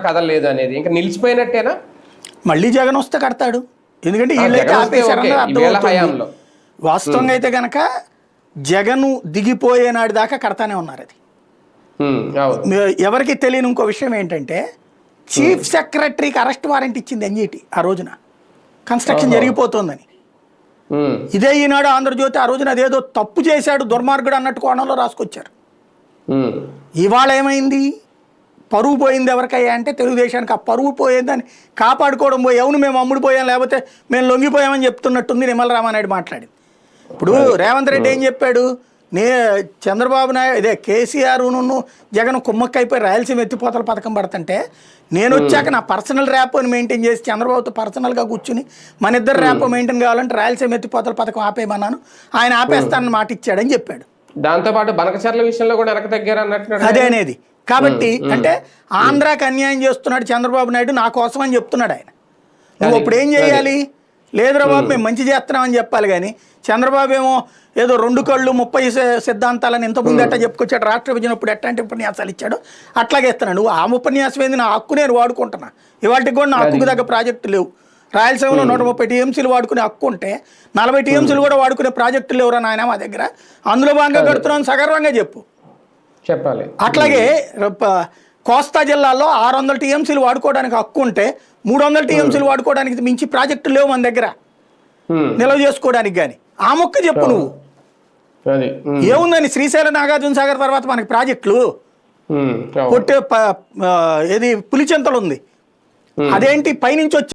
కదలలేదు అనేది ఇంకా నిలిచిపోయినట్టేనా? మళ్ళీ జగన్ వస్తే కడతాడు, ఎందుకంటే వీళ్ళైతే ఆపేశారన్నది అర్థమవుతుంది. వాస్తవంగా అయితే కనుక జగన్ దిగిపోయే నాటి దాకా కడతానే ఉన్నారు. అది ఎవరికి తెలియని ఇంకో విషయం ఏంటంటే చీఫ్ సెక్రటరీకి అరెస్ట్ వారెంట్ ఇచ్చింది ఎన్జిటి ఆ రోజున, కన్స్ట్రక్షన్ జరిగిపోతుందని. ఇదే ఈనాడు ఆంధ్రజ్యోతి ఆ రోజున అదేదో తప్పు చేశాడు దుర్మార్గుడు అన్నట్టు కోణంలో రాసుకొచ్చారు. ఇవాళ ఏమైంది, పరువు పోయింది ఎవరికయ్యా అంటే తెలుగుదేశానికి. ఆ పరువు పోయిందని కాపాడుకోవడం పోయి అవును మేము అమ్ముడిపోయాం లేకపోతే మేము లొంగిపోయామని చెప్తున్నట్టుంది నిమ్మల రామానాయుడు మాట్లాడింది. ఇప్పుడు రేవంత్ రెడ్డి ఏం చెప్పాడు, చంద్రబాబు నాయుడు ఇదే కేసీఆర్ను జగన్ కుమ్మక్కైపోయి రాయలసీమ ఎత్తిపోతల పథకం పడుతుంటే నేను వచ్చాక నా పర్సనల్ ర్యాప్ని మెయింటైన్ చేసి చంద్రబాబుతో పర్సనల్గా కూర్చుని మన ఇద్దరు ర్యాప్ మెయింటైన్ కావాలంటే రాయలసీమ ఎత్తిపోతల పథకం ఆపేయమన్నాను, ఆయన ఆపేస్తానని మాట ఇచ్చాడని చెప్పాడు. దాంతోపాటు బనకచర్ల విషయంలో కూడా వెనక తగ్గారు అన్నట్టు అదే అనేది. కాబట్టి అంటే ఆంధ్రాకి అన్యాయం చేస్తున్నాడు చంద్రబాబు నాయుడు నా కోసం అని చెప్తున్నాడు ఆయన. నువ్వు ఇప్పుడు ఏం చేయాలి, లేదురా బాబు మేము మంచి చేస్తున్నామని చెప్పాలి. కానీ చంద్రబాబు ఏమో ఏదో 2 కళ్ళు 30 సిద్ధాంతాలని ఇంతకుముందు ఎట్టా చెప్పుకొచ్చాడు, రాష్ట్ర విభజన ఇప్పుడు ఎట్లాంటి ఉపన్యాసాలు ఇచ్చాడు అట్లాగే ఇస్తున్నాడు. నువ్వు ఆ ఉపన్యాసం ఏంది, నా హక్కు నేను వాడుకుంటున్నా, ఇవాళకి కూడా నా హక్కుకు దగ్గర ప్రాజెక్టు లేవు. రాయలసీమలో 130 టీఎంసీలు వాడుకునే హక్కు ఉంటే 40 టీఎంసీలు కూడా వాడుకునే ప్రాజెక్టులు ఎవరా నాయన మా దగ్గర, అందులో భాగంగా కడుతున్నాను సగర్వంగా చెప్పాలి. అట్లాగే కోస్తా జిల్లాలో 600 టీఎంసీలు వాడుకోవడానికి హక్కు ఉంటే 300 టీఎంసీలు వాడుకోవడానికి మించి ప్రాజెక్టులు లేవు మన దగ్గర నిల్వ చేసుకోవడానికి. కానీ ఆ మొక్క చెప్పు నువ్వు, ఏముందని శ్రీశైలం నాగార్జున సాగర్ తర్వాత మనకి ప్రాజెక్టులు కొట్టే ఏది పులిచెంతలు ఉంది, అదేంటి పైనుంచి వచ్చి